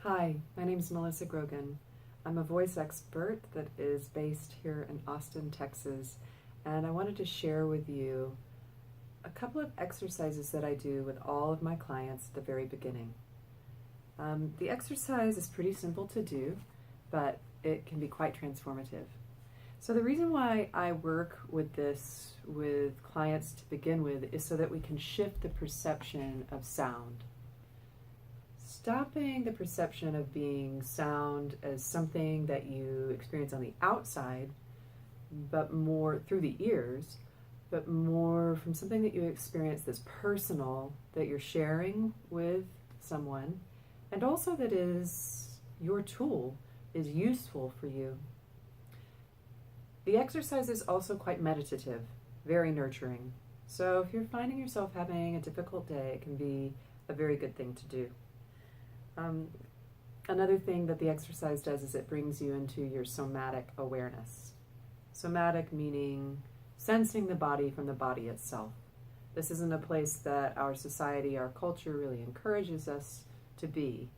Hi, my name is Melissa Grogan. I'm a voice expert that is based here in Austin, Texas, and I wanted to share with you a couple of exercises that I do with all of my clients at the very beginning. The exercise is pretty simple to do, but it can be quite transformative. So the reason why I work with this with clients to begin with is so that we can shift the perception of sound. Stopping the perception of being sound as something that you experience on the outside, but more through the ears, but more from something that you experience that's personal, that you're sharing with someone, and also that is your tool, is useful for you. The exercise is also quite meditative, very nurturing. So if you're finding yourself having a difficult day, it can be a very good thing to do. Another thing that the exercise does is it brings you into your somatic awareness. Somatic meaning sensing the body from the body itself. This isn't a place that our society, our culture really encourages us to be,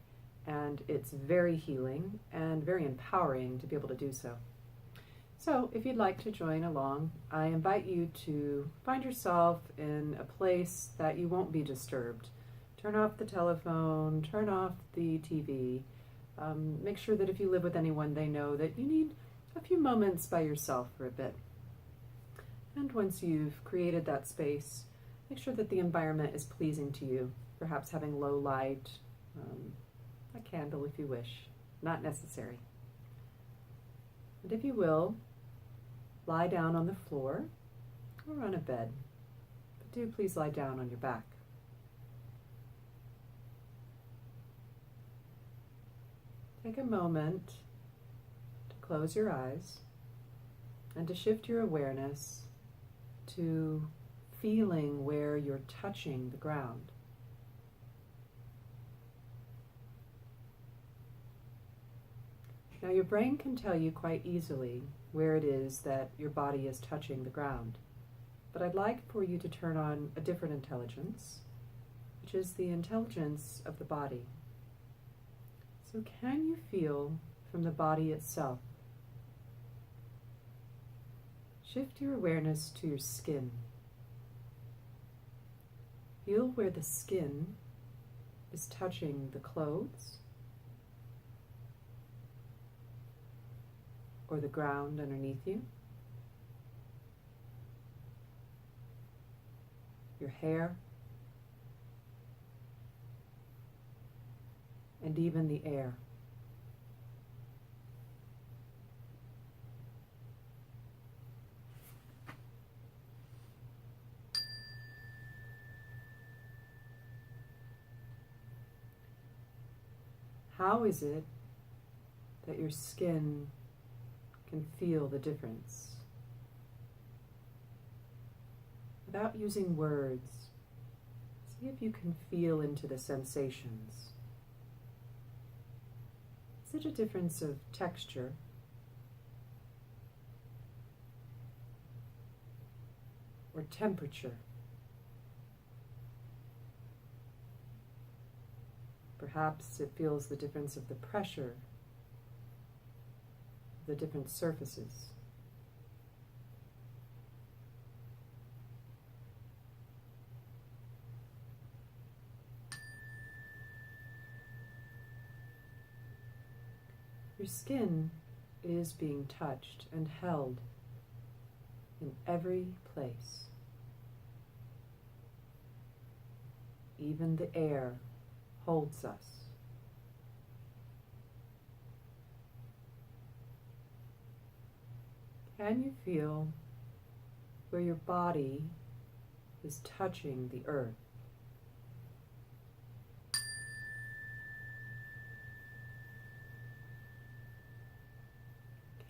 and it's very healing and very empowering to be able to do so. So if you'd like to join along, I invite you to find yourself in a place that you won't be disturbed. Turn off the telephone, turn off the TV. Make sure that if you live with anyone, they know that you need a few moments by yourself for a bit. And once you've created that space, make sure that the environment is pleasing to you. Perhaps having low light, a candle if you wish, not necessary. And if you will, lie down on the floor or on a bed. But do please lie down on your back. Take a moment to close your eyes and to shift your awareness to feeling where you're touching the ground. Now your brain can tell you quite easily where it is that your body is touching the ground, but I'd like for you to turn on a different intelligence, which is the intelligence of the body. So can you feel from the body itself? Shift your awareness to your skin. Feel where the skin is touching the clothes or the ground underneath you, your hair, and even the air. How is it that your skin can feel the difference? Without using words, see if you can feel into the sensations. Is it a difference of texture? Or temperature? Perhaps it feels the difference of the pressure of the different surfaces. Your skin is being touched and held in every place. Even the air holds us. Can you feel where your body is touching the earth?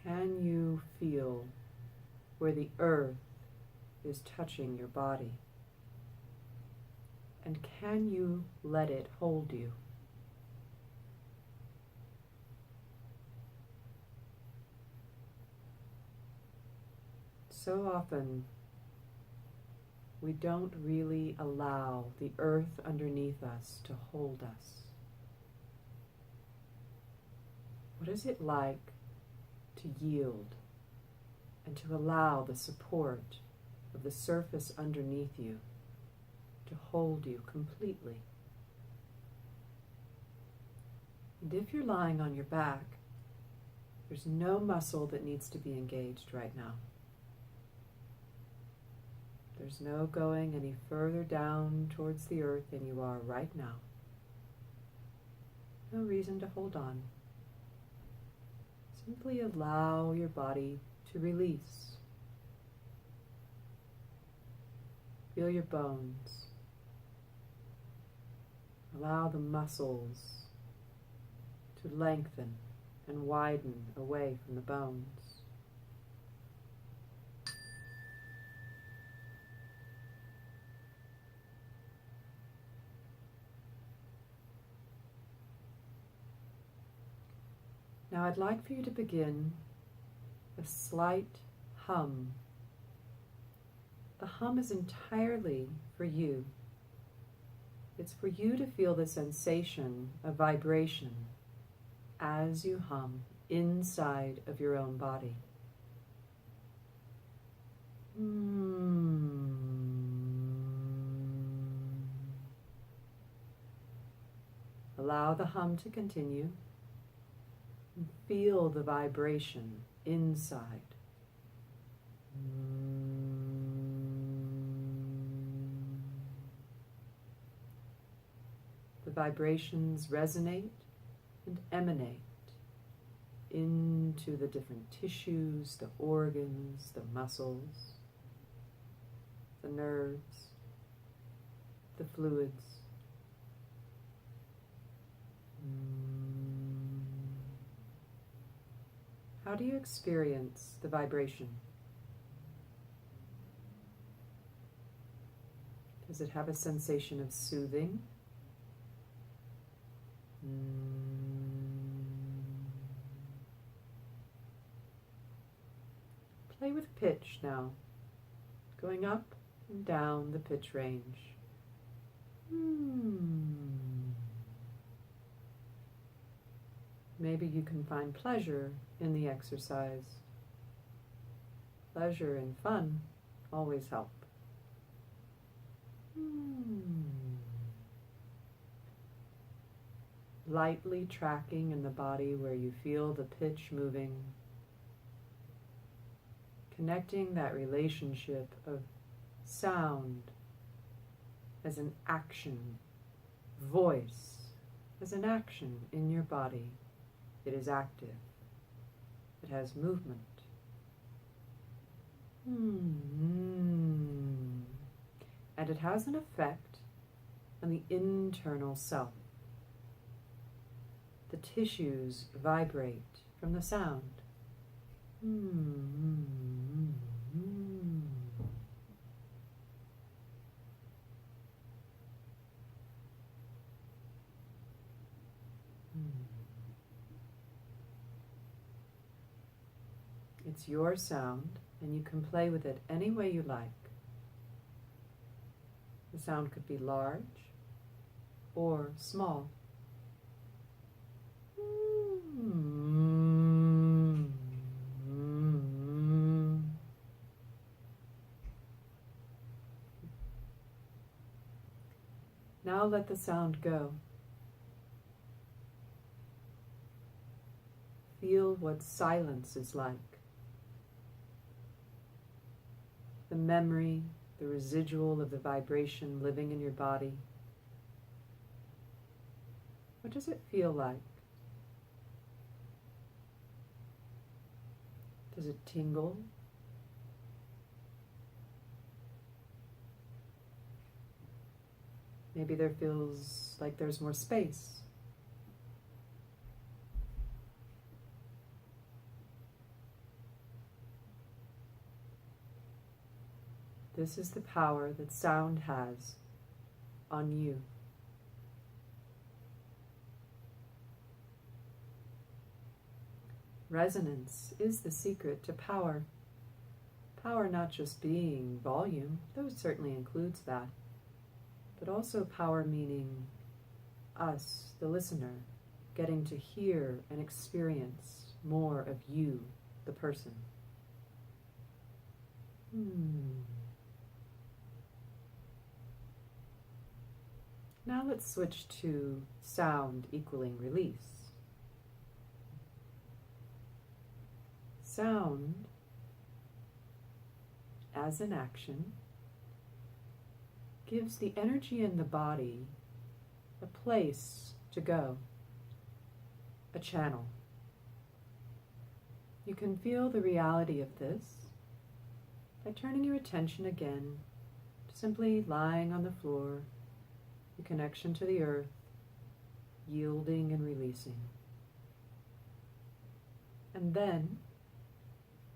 Can you feel where the earth is touching your body? And can you let it hold you? So often, we don't really allow the earth underneath us to hold us. What is it like to yield and to allow the support of the surface underneath you to hold you completely? And if you're lying on your back, there's no muscle that needs to be engaged right now. There's no going any further down towards the earth than you are right now. No reason to hold on. Simply allow your body to release. Feel your bones. Allow the muscles to lengthen and widen away from the bones. Now I'd like for you to begin a slight hum. The hum is entirely for you. It's for you to feel the sensation of vibration as you hum inside of your own body. Allow the hum to continue. Feel the vibration inside. The vibrations resonate and emanate into the different tissues, the organs, the muscles, the nerves, the fluids. How do you experience the vibration? Does it have a sensation of soothing? Play with pitch now, going up and down the pitch range. Maybe you can find pleasure in the exercise. Pleasure and fun always help. Lightly tracking in the body where you feel the pitch moving. Connecting that relationship of sound as an action, voice as an action in your body. It is active. It has movement. And it has an effect on the internal self. The tissues vibrate from the sound. It's your sound, and you can play with it any way you like. The sound could be large or small. Now let the sound go. Feel what silence is like. The memory, the residual of the vibration living in your body. What does it feel like? Does it tingle? Maybe there feels like there's more space. This is the power that sound has on you. Resonance is the secret to power. Power not just being volume, though it certainly includes that, but also power meaning us, the listener, getting to hear and experience more of you, the person. Now let's switch to sound equaling release. Sound, as an action, gives the energy in the body a place to go, a channel. You can feel the reality of this by turning your attention again to simply lying on the floor, your connection to the earth, yielding and releasing. And then,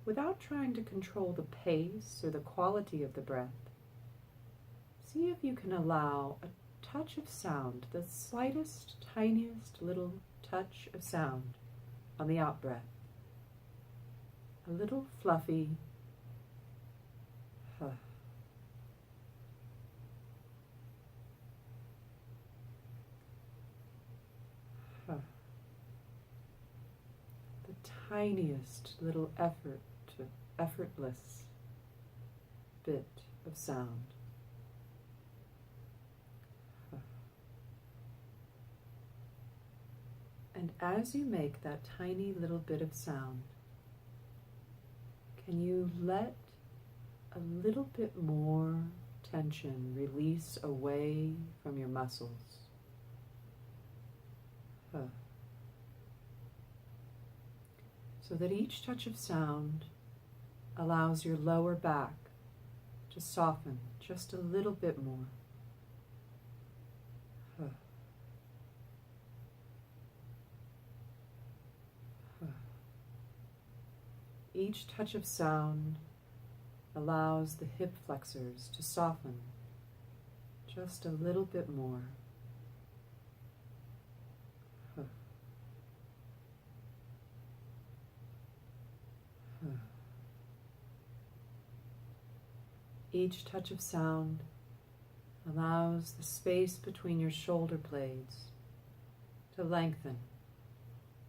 without trying to control the pace or the quality of the breath, see if you can allow a touch of sound, the slightest, tiniest little touch of sound on the out-breath. A little fluffy huh. Huh. The tiniest little effortless bit of sound. And as you make that tiny little bit of sound, can you let a little bit more tension release away from your muscles? So that each touch of sound allows your lower back to soften just a little bit more. Each touch of sound allows the hip flexors to soften just a little bit more. Each touch of sound allows the space between your shoulder blades to lengthen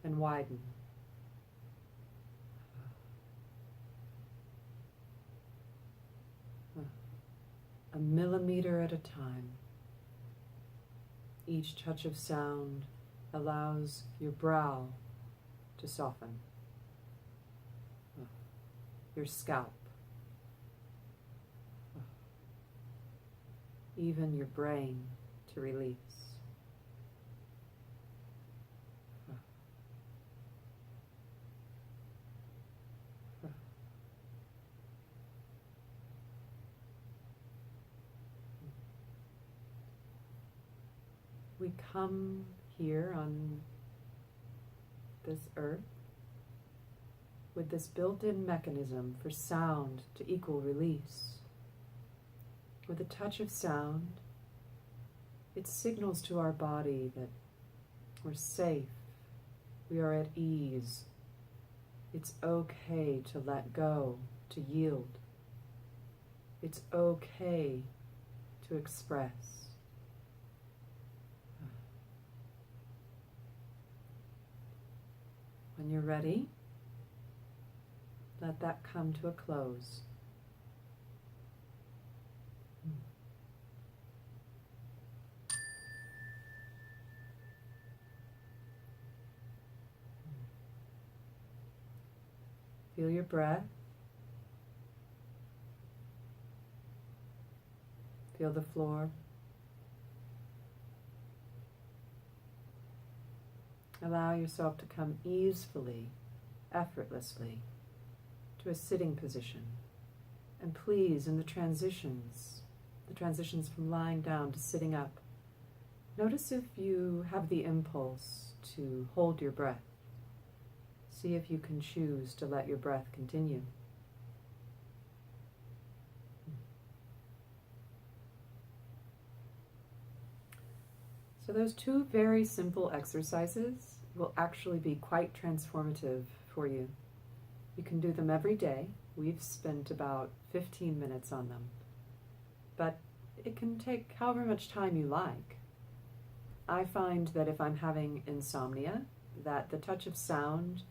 and widen. A millimeter at a time. Each touch of sound allows your brow to soften, your scalp, even your brain to release. We come here on this earth with this built-in mechanism for sound to equal release. With a touch of sound, it signals to our body that we're safe, we are at ease, it's okay to let go, to yield. It's okay to express. When you're ready, let that come to a close. Feel your breath. Feel the floor. Allow yourself to come easily, effortlessly to a sitting position. And please, in the transitions from lying down to sitting up, notice if you have the impulse to hold your breath. See if you can choose to let your breath continue. So those two very simple exercises will actually be quite transformative for you. You can do them every day. We've spent about 15 minutes on them. But it can take however much time you like. I find that if I'm having insomnia, that the touch of sound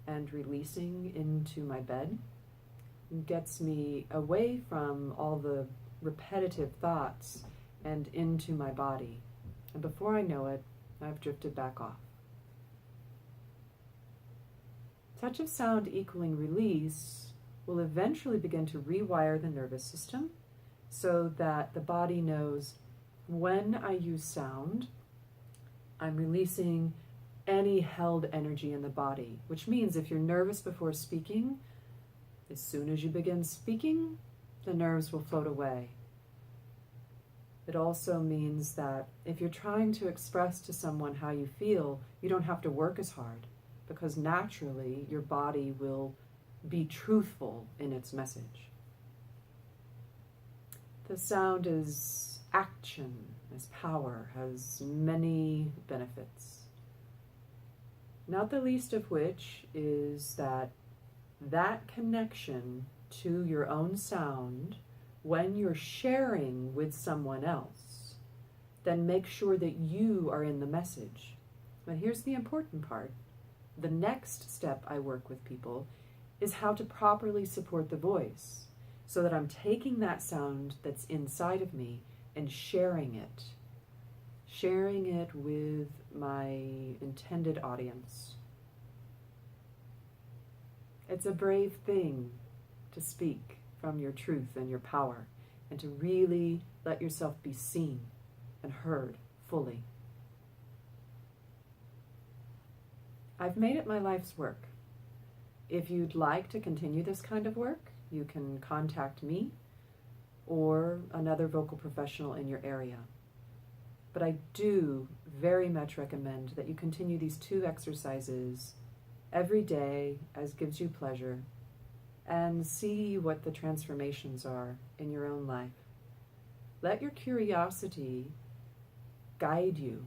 and releasing into my bed gets me away from all the repetitive thoughts and into my body. And before I know it, I've drifted back off. Touch of sound equaling release will eventually begin to rewire the nervous system so that the body knows when I use sound, I'm releasing any held energy in the body, which means if you're nervous before speaking, as soon as you begin speaking, the nerves will float away. It also means that if you're trying to express to someone how you feel, you don't have to work as hard, because naturally your body will be truthful in its message. The sound is action, is power, has many benefits. Not the least of which is that connection to your own sound, when you're sharing with someone else, then make sure that you are in the message. But here's the important part. The next step I work with people is how to properly support the voice so that I'm taking that sound that's inside of me and sharing it with my intended audience. It's a brave thing to speak from your truth and your power, and to really let yourself be seen and heard fully. I've made it my life's work. If you'd like to continue this kind of work, you can contact me or another vocal professional in your area. But I do very much recommend that you continue these 2 exercises every day as gives you pleasure, and see what the transformations are in your own life. Let your curiosity guide you.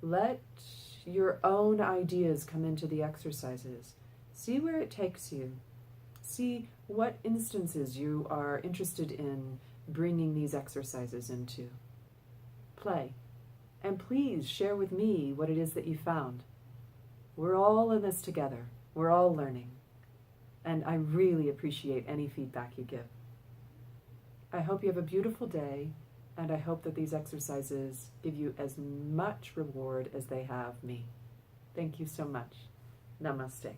Let your own ideas come into the exercises. See where it takes you. See what instances you are interested in bringing these exercises into. Play. And please share with me what it is that you found. We're all in this together. We're all learning. And I really appreciate any feedback you give. I hope you have a beautiful day, and I hope that these exercises give you as much reward as they have me. Thank you so much. Namaste.